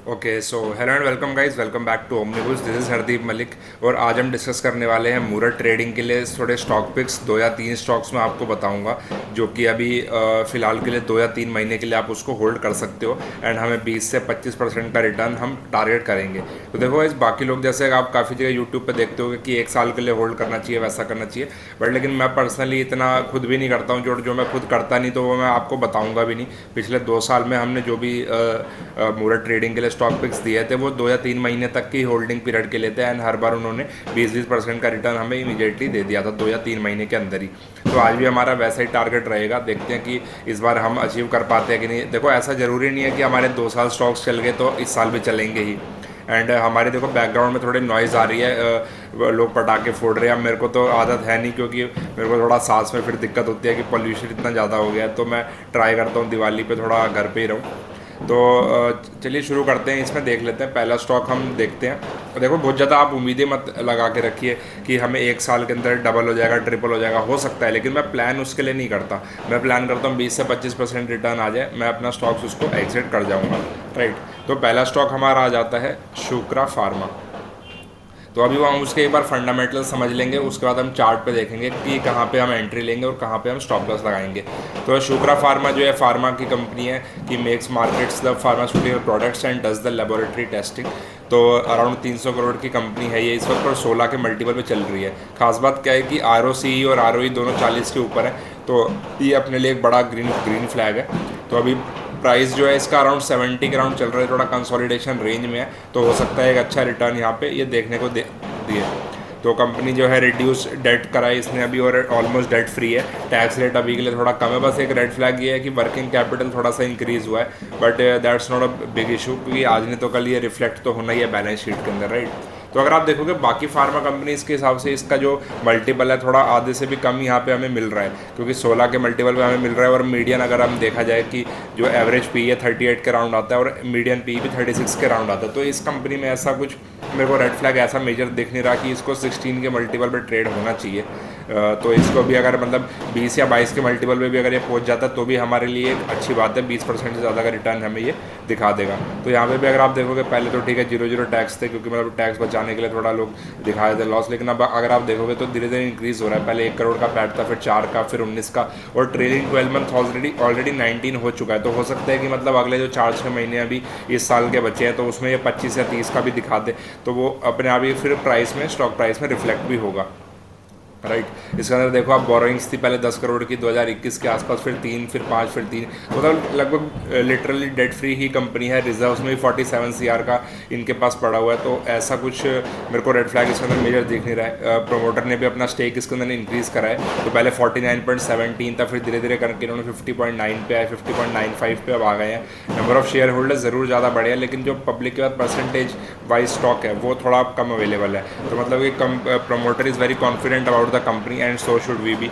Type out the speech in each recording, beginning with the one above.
Okay so hello and welcome guys, welcome back to Omnibus. This is Hardeep Malik और आज हम discuss करने वाले हैं मूरत ट्रेडिंग के लिए थोड़े स्टॉक पिक्स। 2 या 3 स्टॉक्स मैं आपको बताऊंगा जो कि अभी फ़िलहाल के लिए 2 या 3 महीने के लिए आप उसको होल्ड कर सकते हो एंड हमें 20 से 25% का रिटर्न हम टारगेट करेंगे। तो देखो गाइस, बाकी लोग जैसे आप काफ़ी जगह यूट्यूब पे देखते हो कि 1 साल के लिए होल्ड करना चाहिए, वैसा करना चाहिए, बट लेकिन मैं पर्सनली इतना खुद भी नहीं करता हूँ। जो मैं खुद करता नहीं तो वो मैं आपको बताऊँगा भी नहीं। पिछले 2 साल में हमने जो भी मूरत ट्रेडिंग के लिए स्टॉक पिक्स दिए थे वो 2 या 3 महीने तक की होल्डिंग पीरियड के लिए थे एंड हर बार उन्होंने 20-20% का रिटर्न हमें इमीडिएटली दे दिया था 2 या 3 महीने के अंदर ही। तो आज भी हमारा वैसा ही टारगेट रहेगा। देखते हैं कि इस बार हम अचीव कर पाते हैं कि नहीं। देखो, ऐसा ज़रूरी नहीं है कि हमारे 2 साल स्टॉक्स चल गए तो इस साल भी चलेंगे ही। एंड हमारे देखो बैकग्राउंड में थोड़ी नॉइज़ आ रही है, लोग पटाखे फोड़ रहे हैं। अब मेरे को तो आदत है नहीं क्योंकि मेरे को थोड़ा सांस में फिर दिक्कत होती है कि पोल्यूशन इतना ज़्यादा हो गया है। तो मैं ट्राई करता हूँ दिवाली पे थोड़ा घर पे ही रहूँ। तो चलिए शुरू करते हैं। इसमें देख लेते हैं, पहला स्टॉक हम देखते हैं। और देखो, बहुत ज़्यादा आप उम्मीदें मत लगा के रखिए कि हमें 1 साल के अंदर डबल हो जाएगा, ट्रिपल हो जाएगा। हो सकता है, लेकिन मैं प्लान उसके लिए नहीं करता। मैं प्लान करता हूँ 20 से 25% रिटर्न आ जाए, मैं अपना स्टॉक्स उसको एग्जिट कर जाऊँगा। राइट। तो पहला स्टॉक हमारा आ जाता है शुक्रा फार्मा। तो अभी वो हम उसके एक बार फंडामेंटल समझ लेंगे, उसके बाद हम चार्ट पे देखेंगे कि कहाँ पे हम एंट्री लेंगे और कहाँ पे हम स्टॉप लॉस लगाएंगे। तो शुक्रा फार्मा जो है फार्मा की कंपनी है कि makes markets the pharmaceutical products and does the laboratory testing. तो अराउंड 300 करोड़ की कंपनी है ये इस वक्त और 16 के मल्टीपल पे चल रही है। खास बात क्या है कि आर और आर दोनों 40 के ऊपर है। तो ये अपने लिए एक बड़ा ग्रीन ग्रीन फ्लैग है। तो अभी प्राइस जो है इसका अराउंड 70 के अराउंड चल रहा है, थोड़ा कंसोलिडेशन रेंज में है। तो हो सकता है एक अच्छा रिटर्न यहाँ पे ये देखने को दिए। तो कंपनी जो है रिड्यूस डेट कराई इसने अभी और ऑलमोस्ट डेट फ्री है। टैक्स रेट अभी के लिए थोड़ा कम है। बस एक रेड फ्लैग ये है कि वर्किंग कैपिटल थोड़ा सा इंक्रीज हुआ है, but that's not a big issue क्योंकि आज नहीं तो कल ये रिफ्लेक्ट तो होना ही है बैलेंस शीट के अंदर। राइट। तो अगर आप देखोगे बाकी फार्मा कंपनीज के हिसाब से इसका जो मल्टीपल है थोड़ा आधे से भी कम यहाँ पे हमें मिल रहा है, क्योंकि 16 के मल्टीपल पे हमें मिल रहा है और मीडियन अगर हम देखा जाए कि जो एवरेज पी है 38 के राउंड आता है और मीडियन पी भी 36 के राउंड आता है। तो इस कंपनी में ऐसा कुछ मेरे को रेड फ्लैग ऐसा मेजर दिख नहीं रहा कि इसको 16 के मल्टीपल पे ट्रेड होना चाहिए। तो इसको भी अगर मतलब 20 या 22 के मल्टीपल पे भी अगर ये पहुंच जाता है तो भी हमारे लिए एक अच्छी बात है। 20% से ज़्यादा का रिटर्न हमें ये दिखा देगा। तो यहाँ पे भी अगर आप देखोगे पहले तो ठीक है 0 टैक्स थे, क्योंकि मतलब टैक्स बचाने के लिए थोड़ा लोग दिखाए थे लॉस, लेकिन अब अगर आप देखोगे तो धीरे धीरे इंक्रीज हो रहा है। पहले 1 करोड़ का पैट था, फिर 4 का, फिर 19 का और ट्रेलिंग 12 मंथ ऑलरेडी 19 हो चुका है। तो हो सकता है कि मतलब अगले जो 4-6 महीने अभी इस साल के बचे हैं तो उसमें ये 25 या 30 का भी दिखा दे तो वो अपने आप ही फिर प्राइस में, स्टॉक प्राइस में रिफ्लेक्ट भी होगा। राइट। इसके अंदर देखो आप बोरोइंग्स थी पहले 10 करोड़ की 2021 के आसपास, फिर 3, फिर 5, फिर 3, मतलब लगभग लिटरली डेट फ्री ही कंपनी है। रिजर्व्स में भी 47 CR का इनके पास पड़ा हुआ है। तो ऐसा कुछ मेरे को रेड फ्लैग इसके अंदर मेजर दिख नहीं रहा है। प्रोमोटर ने भी अपना स्टेक इसके अंदर इंक्रीज़ करा है। तो पहले 49.17 था, फिर धीरे धीरे करके इन्होंने 50.9 पे आए, 50.95 पे अब आ गए हैं। नंबर ऑफ शेयर होल्डर ज़रूर ज़्यादा बढ़े हैं, लेकिन जो पब्लिक के बाद परसेंटेज वाइज स्टॉक है वो थोड़ा कम अवेलेबल है। तो मतलब कि कम promoter is very confident about the company and so should we be.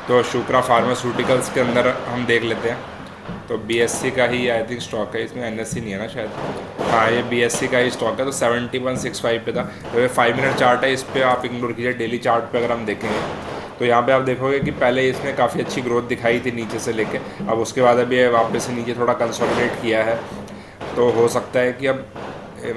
तो शुक्रा फार्मास्यूटिकल्स के अंदर हम देख लेते हैं। तो BSC का ही आई थिंक स्टॉक है, इसमें NSE नहीं है ना शायद। हाँ, ये BSC का ही स्टॉक है। तो 7165 पे था। तो ये 5 मिनट चार्ट है, इस पर आप इग्नोर कीजिए। डेली चार्ट पे अगर हम देखेंगे तो यहाँ पे आप देखोगे कि पहले इसमें काफ़ी अच्छी ग्रोथ दिखाई थी नीचे से लेके, अब उसके बाद अभी वापस से नीचे थोड़ा कंसोलिडेट किया है। तो हो सकता है कि अब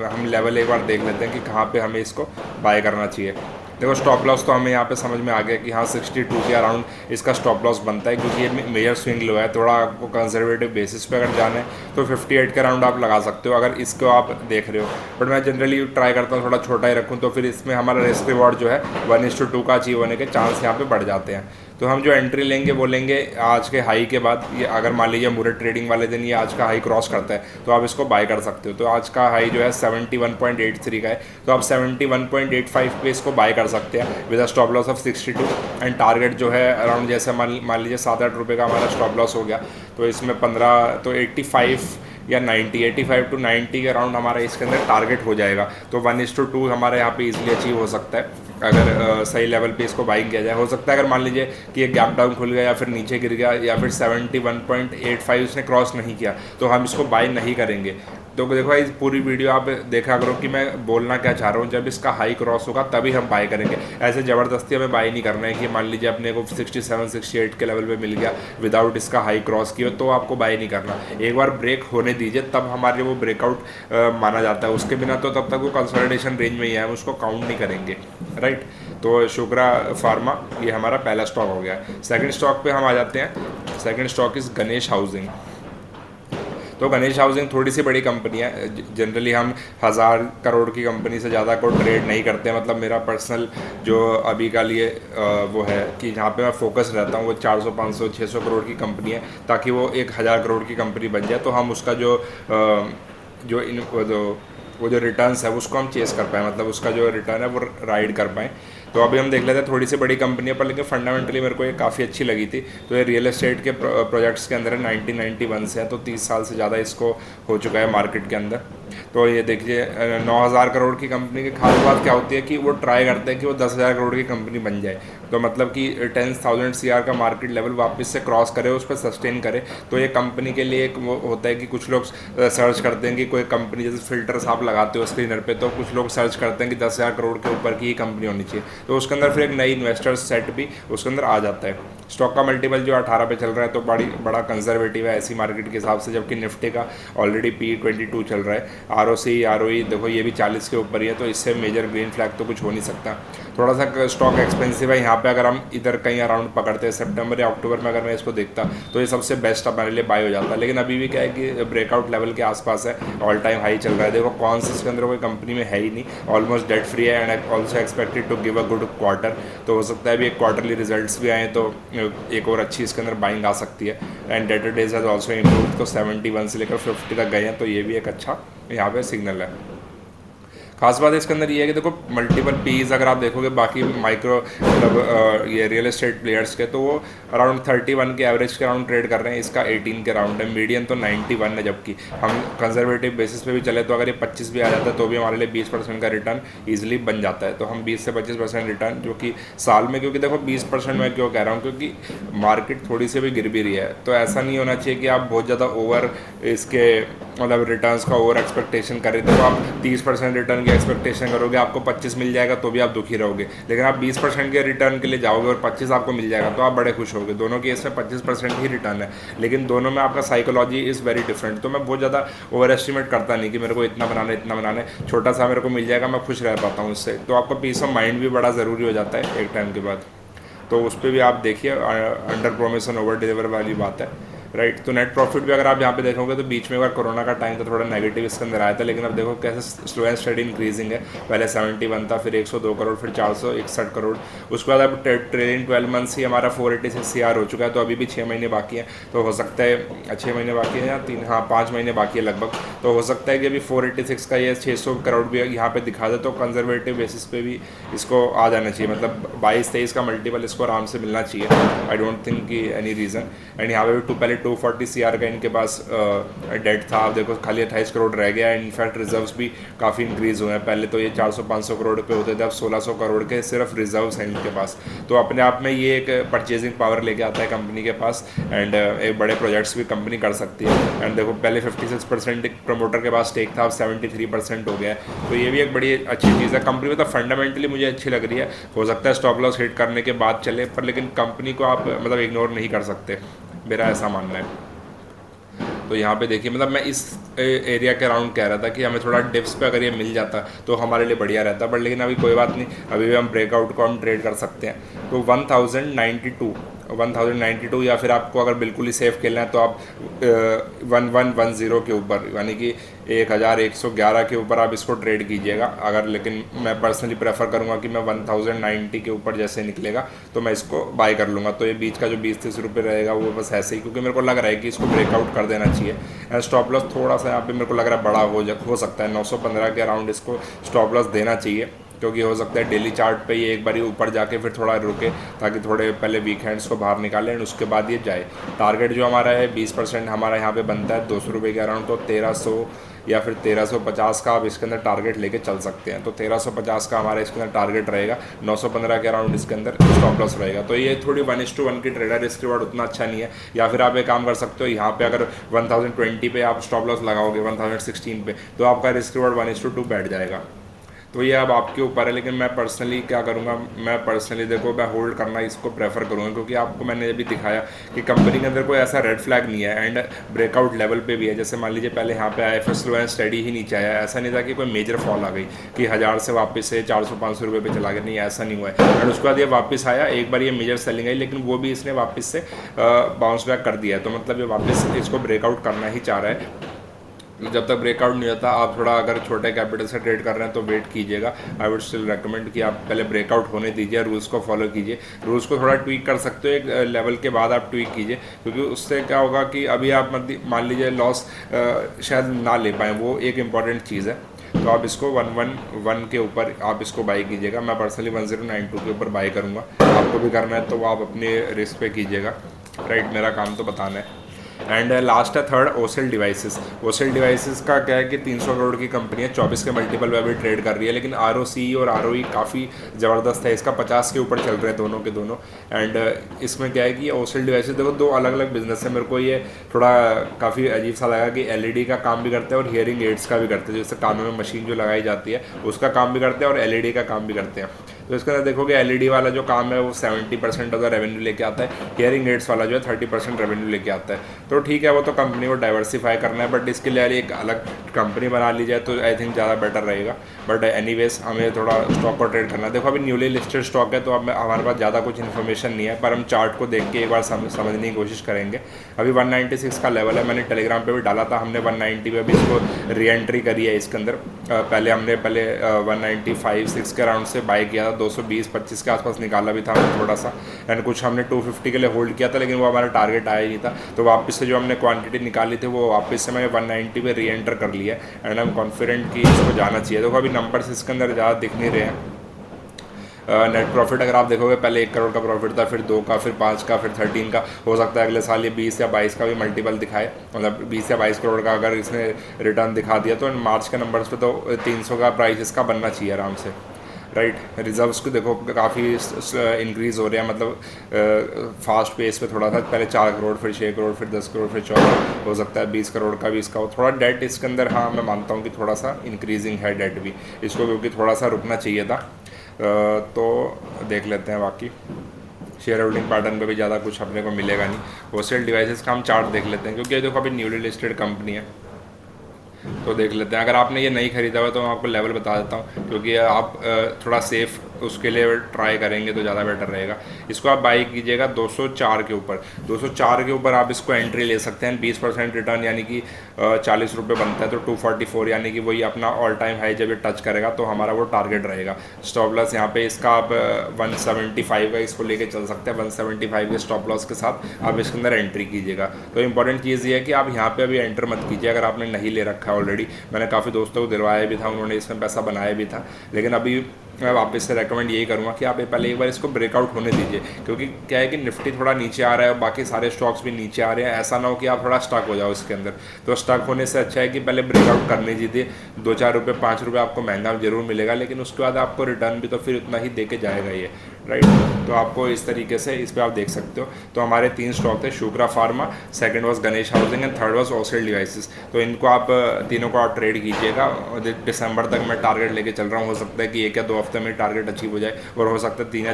हम लेवल एक बार देख लेते हैं कि कहाँ पे हमें इसको बाय करना चाहिए। देखो, स्टॉप लॉस तो हमें यहाँ पे समझ में आ गया कि हाँ 62 के अराउंड इसका स्टॉप लॉस बनता है, क्योंकि ये मेजर स्विंग लो है। थोड़ा आपको कंजर्वेटिव बेसिस पे अगर जाना है तो 58 के अराउंड आप लगा सकते हो अगर इसको आप देख रहे हो। बट मैं जनरली ट्राई करता हूँ थोड़ा छोटा ही रखूँ, तो फिर इसमें हमारा रिस्क रिवॉर्ड जो है 1:2 का अचीव होने के चांस यहाँ पे बढ़ जाते हैं। तो हम जो एंट्री लेंगे वो लेंगे आज के हाई के बाद। ये अगर मान लीजिए मूरत ट्रेडिंग वाले दिन ये आज का हाई क्रॉस करता है तो आप इसको बाय कर सकते हो। तो आज का हाई जो है 71.83 का है, तो आप 71.85 पे इसको बाय कर सकते हैं with a stop loss of 62 and target जो है अराउंड, जैसे मान लीजिए 7-8 रुपये का हमारा स्टॉप लॉस हो गया तो इसमें 15 तो 85 या 90, 85 to 90 के अराउंड हमारा इसके अंदर टारगेट हो जाएगा। तो 1:2 हमारे यहाँ पे इजीली अचीव हो सकता है अगर सही लेवल पे इसको बाइंग किया जाए। हो सकता है अगर मान लीजिए कि ये गैप डाउन खुल गया या फिर नीचे गिर गया या फिर 71.85 उसने क्रॉस नहीं किया तो हम इसको बाय नहीं करेंगे। तो देखो भाई पूरी वीडियो आप देखा करो कि मैं बोलना क्या चाह रहा हूँ। जब इसका हाई क्रॉस होगा तभी हम बाय करेंगे, ऐसे ज़बरदस्ती हमें बाय नहीं करना है कि मान लीजिए अपने को 67 68 के लेवल पे मिल गया विदाउट इसका हाई क्रॉस किया, तो आपको बाय नहीं करना। एक बार ब्रेक होने दीजिए तब हमारे वो ब्रेकआउट माना जाता है, उसके बिना तो तब तक वो कंसोलिडेशन रेंज में ही है, हम उसको काउंट नहीं करेंगे, राइट। तो शुक्रा फार्मा ये हमारा पहला स्टॉक हो गया। सेकंड स्टॉक पे हम आ जाते हैं। Second stock is Ganesh housing. तो गणेश हाउसिंग थोड़ी सी बड़ी कंपनी है। जनरली हम 1000 करोड़ की कंपनी से ज़्यादा को ट्रेड नहीं करते। मतलब मेरा पर्सनल जो अभी का लिए वो है कि जहाँ पे मैं फोकस रहता हूँ वो 400 500 600 करोड़ की कंपनी है, ताकि वो 1000 करोड़ की कंपनी बन जाए तो हम उसका जो इन वो जो रिटर्न्स है उसको हम चेस कर पाएँ, मतलब उसका जो रिटर्न है वो राइड कर पाएँ। तो अभी हम देख लेते हैं, थोड़ी सी बड़ी कंपनी है पर लेकिन फंडामेंटली मेरे को ये काफ़ी अच्छी लगी थी। तो ये रियल एस्टेट के प्रोजेक्ट्स के अंदर है, 1991 से है, तो 30 साल से ज़्यादा इसको हो चुका है मार्केट के अंदर। तो ये देखिए 9000 करोड़ की कंपनी की खास बात क्या होती है कि वो ट्राई करते हैं कि वो 10,000 करोड़ की कंपनी बन जाए। तो मतलब कि 10,000 CR का मार्केट लेवल वापस से क्रॉस करे, उस पर सस्टेन करे। तो ये कंपनी के लिए एक वो होता है कि कुछ लोग सर्च करते हैं कि कोई कंपनी, जैसे फिल्टर्स आप लगाते हो स्क्रीनर पे, तो कुछ लोग सर्च करते हैं कि 10,000 करोड़ के ऊपर की ही कंपनी होनी चाहिए। तो उसके अंदर फिर एक नई इन्वेस्टर सेट भी उसके अंदर आ जाता है। स्टॉक का मल्टीपल जो 18 पे चल रहा है तो बड़ा कंजर्वेटिव है ऐसी मार्केट के हिसाब से, जबकि निफ्टी का ऑलरेडी P22 चल रहा है। ROE देखो ये भी 40 के ऊपर ही है, तो इससे मेजर ग्रीन फ्लैग तो कुछ हो नहीं सकता। थोड़ा सा स्टॉक एक्सपेंसिव है यहाँ पे। अगर हम इधर कहीं अराउंड पकड़ते हैं सितंबर या अक्टूबर में, अगर मैं इसको देखता तो ये सबसे बेस्ट हमारे लिए बाय हो जाता। लेकिन अभी भी क्या है कि ब्रेकआउट लेवल के आसपास है, ऑल टाइम हाई चल रहा है। देखो कौन सा इसके अंदर कोई कंपनी में है ही नहीं, ऑलमोस्ट डेट फ्री है and also expected to give a good quarter. तो हो सकता है अभी एक क्वार्टरली रिजल्ट्स भी आए तो एक और अच्छी इसके अंदर बाइंग आ सकती है। And debtor days has also improve, तो 71 से लेकर 50 तक गए हैं, तो ये भी एक अच्छा यहाँ पे सिग्नल है। खास बात इसके अंदर ये है कि देखो मल्टीपल पीज अगर आप देखोगे बाकी माइक्रो मतलब ये रियल एस्टेट प्लेयर्स के, तो वो अराउंड 31 के एवरेज के अराउंड ट्रेड कर रहे हैं। इसका 18 के अराउंड है, मीडियन तो 91 है। जबकि हम कंजर्वेटिव बेसिस पे भी चले तो अगर ये 25 भी आ जाता है तो भी हमारे लिए 20% का रिटर्न ईजिली बन जाता है। तो हम 20 से 25% रिटर्न जो कि साल में, क्योंकि देखो 20% मैं क्यों कह रहा हूँ, क्योंकि मार्केट थोड़ी सी भी गिर भी रही है, तो ऐसा नहीं होना चाहिए कि आप बहुत ज़्यादा ओवर इसके मतलब रिटर्न्स का ओवर एक्सपेक्टेशन करें। तो आप 30% रिटर्न की एक्सपेक्टेशन करोगे, आपको 25 मिल जाएगा तो भी आप दुखी रहोगे। लेकिन आप 20% के रिटर्न के लिए जाओगे और 25 आपको मिल जाएगा तो आप बड़े खुश होगे। दोनों केस में 25% ही रिटर्न है, लेकिन दोनों में आपका साइकोलॉजी इज़ वेरी डिफरेंट। तो मैं बहुत ज़्यादा ओवर एस्टिमेट करता नहीं कि मेरे को इतना बनाना है, छोटा सा मेरे को मिल जाएगा, मैं खुश रह पाता हूँ उससे। तो आपका पीस ऑफ माइंड भी बड़ा ज़रूरी हो जाता है एक टाइम के बाद। तो उस पर भी आप देखिए, अंडर प्रोमिशन ओवर डिलीवर वाली बात है, राइट। तो नेट प्रॉफिट भी अगर आप यहाँ पे देखोगे तो बीच में एक बार कोरोना का टाइम तो थोड़ा नेगेटिव इसके अंदर आया था, लेकिन अब देखो कैसे स्लो एंड स्टडी इंक्रीजिंग है। पहले 71 था, फिर 102 करोड़, फिर 461 करोड़। उसके बाद अब ट्रेलिंग 12 मंथ्स ही हमारा 486 CR हो चुका है। तो अभी भी 6 महीने बाकी हैं, तो हो सकता है 6 महीने बाकी हैं या 5 महीने बाकी है लगभग। तो हो सकता है कि अभी 486 का ये 600 करोड़ भी यहाँ पे दिखा दे, तो कंजर्वेटिव बेसिस पे भी इसको आ जाना चाहिए। मतलब 22-23 का मल्टीपल इसको आराम से मिलना चाहिए। आई डोंट थिंक कि एनी रीज़न। एंड यहाँ पे भी पहले 240 CR का इनके पास डेट था। आप देखो खाली 28 करोड़ रह गया। इनफैक्ट रिजर्व्स भी काफ़ी इंक्रीज़ हुए हैं। पहले तो ये 400-500 करोड़ पे होते थे, अब 1600 करोड़ के सिर्फ रिजर्व्स हैं इनके पास। तो अपने आप में ये एक परचेजिंग पावर लेके आता है कंपनी के पास। एंड एक बड़े प्रोजेक्ट्स भी कंपनी कर सकती है। एंड देखो पहले 56% प्रमोटर के पास स्टेक था, अब 73% हो गया है। तो ये भी एक बड़ी अच्छी चीज़ है। कंपनी मतलब फंडामेंटली मुझे अच्छी लग रही है। हो सकता है स्टॉप लॉस हिट करने के बाद चले, पर लेकिन कंपनी को आप मतलब इग्नोर नहीं कर सकते, मेरा ऐसा मानना है। तो यहाँ पे देखिए मतलब मैं इस एरिया के अराउंड कह रहा था कि हमें थोड़ा डिप्स पे अगर ये मिल जाता तो हमारे लिए बढ़िया रहता, बट लेकिन अभी कोई बात नहीं, अभी भी हम ब्रेकआउट को हम ट्रेड कर सकते हैं। तो 1092 या फिर आपको अगर बिल्कुल ही सेफ खेलना है तो आप 1110 के ऊपर, यानी कि 1111 के ऊपर आप इसको ट्रेड कीजिएगा अगर। लेकिन मैं पर्सनली प्रेफर करूँगा कि मैं 1090 के ऊपर जैसे निकलेगा तो मैं इसको बाय कर लूँगा। तो ये बीच का जो 20-30 रुपये रहेगा वो बस ऐसे ही, क्योंकि मेरे को लग रहा है कि इसको ब्रेकआउट कर देना चाहिए। एंड स्टॉप लॉस थोड़ा सा यहाँ पे मेरे को लग रहा है बड़ा हो सकता है, 915 के अराउंड इसको स्टॉप लॉस देना चाहिए। क्योंकि हो सकता है डेली चार्ट पे ये एक बार ऊपर जाके फिर थोड़ा रुके, ताकि थोड़े पहले वीक हैंड्स को बाहर निकालें एंड उसके बाद ये जाए। टारगेट जो हमारा है 20% हमारा यहाँ पे बनता है 200 रुपये के अराउंड, तो या फिर 1350 का आप इसके अंदर टारगेट लेके चल सकते हैं। तो 1350 का हमारा इसके अंदर टारगेट रहेगा, 915 के अराउंड इसके अंदर स्टॉप लॉस रहेगा। तो ये थोड़ी 1:1 की ट्रेडर रिस्क रिवॉर्ड उतना अच्छा नहीं है। या फिर आप एक काम कर सकते हो, यहाँ पे अगर 1020 पे आप स्टॉप लॉस लगाओगे 1016 पे, तो आपका रिस्क रिवॉर्ड 1:2 बैठ जाएगा। तो ये अब आपके ऊपर है, लेकिन मैं पर्सनली क्या करूँगा, मैं पर्सनली देखो मैं होल्ड करना इसको प्रेफर करूँगा, क्योंकि आपको मैंने अभी दिखाया कि कंपनी के अंदर कोई ऐसा रेड फ्लैग नहीं है एंड ब्रेकआउट लेवल पे भी है। जैसे मान लीजिए पहले यहाँ पे आया फिर स्लो एंड स्टडी ही नीचे आया, ऐसा नहीं था कि कोई मेजर फॉल आ गई कि 1000 से वापस से 400-500 रुपये पे चला गया, नहीं ऐसा नहीं हुआ है। और उसके बाद ये वापस आया, एक बार ये मेजर सेलिंग आई, लेकिन वो भी इसने वापस से बाउंस बैक कर दिया है। तो मतलब ये वापस इसको ब्रेकआउट करना ही चाह रहा है। जब तक ब्रेकआउट नहीं होता, आप थोड़ा अगर छोटे कैपिटल से ट्रेड कर रहे हैं तो वेट कीजिएगा। आई वुड स्टिल रेकमेंड कि आप पहले ब्रेकआउट होने दीजिए, रूल्स को फॉलो कीजिए। रूल्स को थोड़ा ट्वीक कर सकते हो, एक लेवल के बाद आप ट्वीक कीजिए, क्योंकि उससे क्या होगा कि अभी आप मान लीजिए लॉस शायद ना ले पाएँ, वो एक इम्पॉर्टेंट चीज़ है। तो आप इसको 111 के ऊपर आप इसको बाई कीजिएगा। मैं पर्सनली 1092 के ऊपर बाई करूँगा, आपको भी करना है तो वो आप अपने रिस्क पे कीजिएगा। राइट, मेरा काम तो बताना है। एंड लास्ट है थर्ड, ओसेल डिवाइसेस। ओसेल डिवाइसेस का क्या है कि 300 करोड़ की कंपनी है, 24 के मल्टीपल पे अभी ट्रेड कर रही है, लेकिन ROC और ROE काफ़ी ज़बरदस्त है इसका, 50 के ऊपर चल रहे हैं दोनों के दोनों। एंड इसमें क्या है कि ओसेल डिवाइसेस देखो दो अलग अलग बिजनेस है। मेरे को ये थोड़ा काफ़ी अजीब सा लगा कि LED का काम भी करते हैं और हियरिंग एड्स का भी करते हैं, जैसे कानों में मशीन जो लगाई जाती है उसका काम भी करते हैं और LED का काम भी करते हैं। तो इसके अंदर देखोगे LED वाला जो काम है वो 70% ऑफ द रेवेन्यू लेके आता है, हियरिंग एड्स वाला जो है 30% रेवेन्यू लेके आता है। तो ठीक है, वो तो कंपनी को डाइवर्सिफाई करना है, बट इसके लिए एक अलग कंपनी बना ली जाए तो आई थिंक ज़्यादा बेटर रहेगा। बट एनीवेज हमें थोड़ा स्टॉक को ट्रेड करना है। देखो अभी न्यूली लिस्टेड स्टॉक है, तो अब हमारे पास ज़्यादा कुछ इन्फॉर्मेशन नहीं है, पर हम चार्ट को देख के एक बार समझने की कोशिश करेंगे। अभी 196 का लेवल है, मैंने टेलीग्राम पे भी डाला था, हमने 190 पे भी इसको री एंट्री करी है इसके अंदर। पहले हमने 195-6 के अराउंड से बाई किया था, 220-25 के आसपास निकाला भी था हमने थोड़ा सा, एंड कुछ हमने 250 के लिए होल्ड किया था, लेकिन वो हमारा टारगेट आया ही नहीं था। तो वापस से जो हमने क्वांटिटी निकाली थी वो वापस से मैंने 190 पे री एंटर कर लिया एंड आई एम कॉन्फिडेंट कि इसको जाना चाहिए। देखो अभी नंबर्स इसके अंदर ज़्यादा दिख नहीं रहे हैं। नेट प्रॉफिट अगर आप देखोगे, पहले 1 करोड़ का प्रॉफिट था, फिर 2 का, फिर 5 का, फिर 13 का। हो सकता है अगले साल ये 20 या 22 का भी मल्टीपल दिखाए, मतलब 20 या 22 करोड़ का अगर इसने रिटर्न दिखा दिया तो मार्च के नंबर्स पे तो 300 का प्राइस इसका बनना चाहिए आराम से। राइट, रिजर्व्स को देखो काफ़ी इंक्रीज़ हो रहा है, मतलब फास्ट पेस पे थोड़ा सा, पहले 4 करोड़, फिर 6 करोड़, फिर 10 करोड़, फिर 14, हो सकता है 20 करोड़ का भी इसका हो। थोड़ा डेट इसके अंदर, हाँ मैं मानता हूँ कि थोड़ा सा इंक्रीजिंग है डेट भी इसको, क्योंकि थोड़ा सा रुकना चाहिए था। तो देख लेते हैं बाकी शेयर होल्डिंग पैटर्न पे भी ज़्यादा कुछ अपने को मिलेगा नहीं। ओसेल डिवाइसेस का हम चार्ट देख लेते हैं, क्योंकि देखो अभी न्यूली लिस्टेड कंपनी है, तो देख लेते हैं। अगर आपने ये नहीं खरीदा हुआ तो मैं आपको लेवल बता देता हूँ, क्योंकि आप थोड़ा सेफ उसके लिए ट्राई करेंगे तो ज़्यादा बेटर रहेगा। इसको आप बाई कीजिएगा 204 के ऊपर। 204 के ऊपर आप इसको एंट्री ले सकते हैं, 20% रिटर्न यानी कि 40 रुपये बनता है, तो 244 यानी कि वही अपना ऑल टाइम हाई जब ये टच करेगा तो हमारा वो टारगेट रहेगा। स्टॉप लॉस यहाँ पे इसका आप 175 का इसको लेके चल सकते हैं, 175 के स्टॉप लॉस के साथ आप इसके अंदर एंट्री कीजिएगा। तो इंपॉर्टेंट चीज़ ये है कि आप यहाँ पे अभी एंटर मत कीजिए अगर आपने नहीं ले रखा है ऑलरेडी। मैंने काफ़ी दोस्तों को दिलवाया भी था, उन्होंने इसमें पैसा बनाया भी था, लेकिन अभी मैं वापस से रेकमेंड यही करूँगा कि आप पहले एक बार इसको ब्रेकआउट होने दीजिए, क्योंकि क्या है कि निफ्टी थोड़ा नीचे आ रहा है और बाकी सारे स्टॉक्स भी नीचे आ रहे हैं। ऐसा ना हो कि आप थोड़ा स्टक हो जाओ इसके अंदर। तो स्टक होने से अच्छा है कि पहले ब्रेकआउट करने दीजिए। 2-4 रुपये 5 रुपये आपको महंगा जरूर मिलेगा, लेकिन उसके बाद आपको रिटर्न भी तो फिर उतना ही दे के जाएगा ये, राइट। तो आपको इस तरीके से इस पर आप देख सकते हो। तो हमारे 3 स्टॉक थे, Shukra pharma, second was Ganesh housing and third was Osel devices. तो इनको आप तीनों को आप ट्रेड कीजिएगा। दिसंबर तक मैं टारगेट लेके चल रहा हूँ, हो सकता है कि 1 या 2 हफ्ते में टारगेट अचीव हो जाए, और हो सकता है 3 या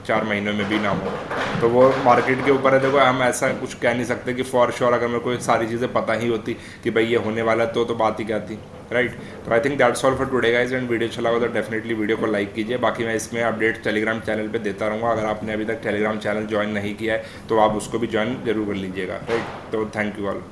4 महीनों में भी ना हो। तो वो मार्केट के ऊपर है। देखो हम ऐसा कुछ कह नहीं सकते कि फॉर श्योर अगर मेरे को सारी चीज़ें पता ही होती कि भाई ये होने वाला है तो बात ही क्या थी, राइट। तो I think that's all for today guys. And video अच्छा लगा तो डेफिनेटली वीडियो को लाइक कीजिए। बाकी मैं इसमें अपडेट टेलीग्राम चैनल पे देता रहूँगा। अगर आपने अभी तक टेलीग्राम चैनल ज्वाइन नहीं किया है तो आप उसको भी ज्वाइन जरूर कर लीजिएगा, राइट। तो थैंक यू ऑल।